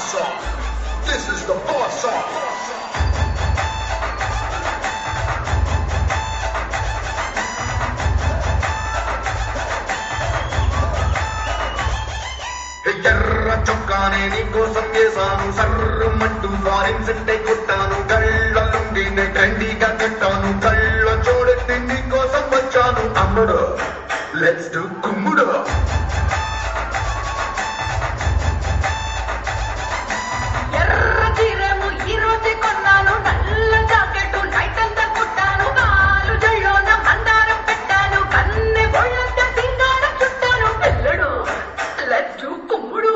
song. This is the boss song. ఎర్ర చొక్కానే నీకోసం చేశాను సర్రమంటూ ఫారిన్ సెట్ కొట్టాను కళ్ళ లుంగినే ట్రెండీగా కట్టాను కళ్ళ చూడెత్తి నీకోసం వచ్చాను అమ్ముడు లెట్స్ డు కుమ్ముడు ఎర్ర చీరేమో ఈ రోజే కొన్నాను నల్ల జాకెట్ నైట్ అంతా కుట్టాను కాలు జల్లోన మందారం పెట్టాను కన్నె బొళ్ళంతా సింగారం చుట్టాను పిల్లడు లెట్స్ డు కుమ్ముడు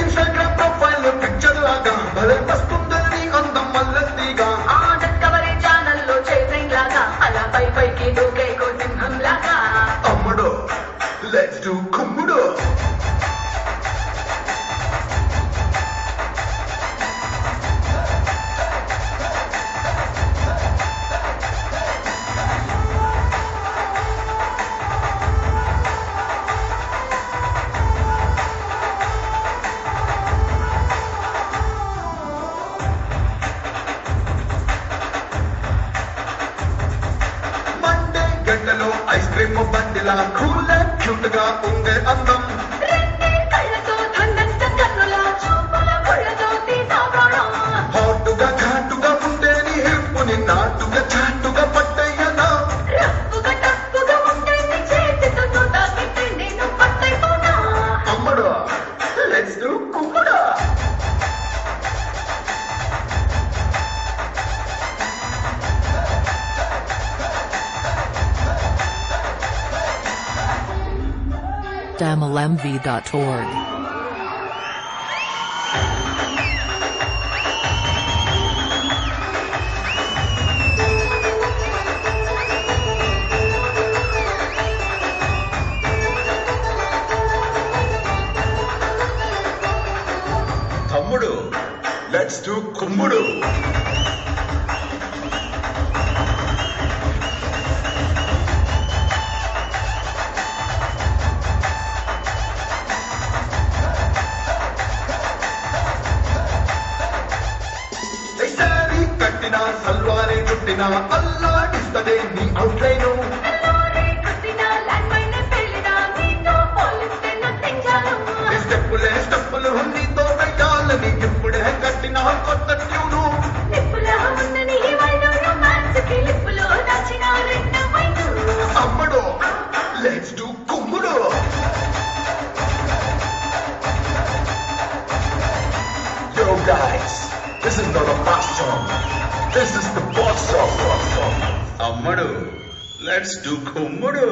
ఇన్స్టాగ్రామ్ ప్రొఫైల్ పిక్చర్ లాగా భలే వస్తుందని అందం మల్లెత్తిగా ఆ డిస్కవరీ ఛానల్లో చేసింగ్ లాగా అలా పై పైకి దూకే సింహం లాగా అమ్ముడు లెట్స్ డు కుమ్ముడు గంటలో ఐస్ క్రీమ్ బండిలా కూల్ క్యూట్ గా ఉండే అందం రెండే కళ్ళతో దండంత కన్నుల చూపుల కళ్ళతో తీసా ప్రాణం హాటుగా ఘాటుగా ఉండే నీ హిప్పుని నాటుగా చాటుగా పట్టయ్యనా రప్పుగా టప్పుగా ఉండే నీ చేతితో తాకితే నేను పట్టైపోనా అమ్మడు లెట్స్ డు కుమ్ముడు damalmv.org. తమ్ముడు లెట్స్ డు కుమ్ముడు కట్టిన సల్వారే చుట్టిన అల్లాడిస్తదే నీ అవుట్లైను లోరే కట్టిన ల్యాండ్ మైన్ పెళ్ళినా నీతో పోలిస్తే నథింగ్ చాలు స్టెప్పులు నీతో వెయ్యాలని ఇప్పుడే కట్టిన కొత్త ట్యూను నిప్పులా ఉన్న నీ వైను రొమాన్స్ కి లిప్పులో దాచిన రెండు వైను అమ్మడు లెట్స్ డు కుమ్ముడు Yo guys, this is not a fast song. This is the boss song. అమ్మడు లెట్స్ డు కుమ్ముడు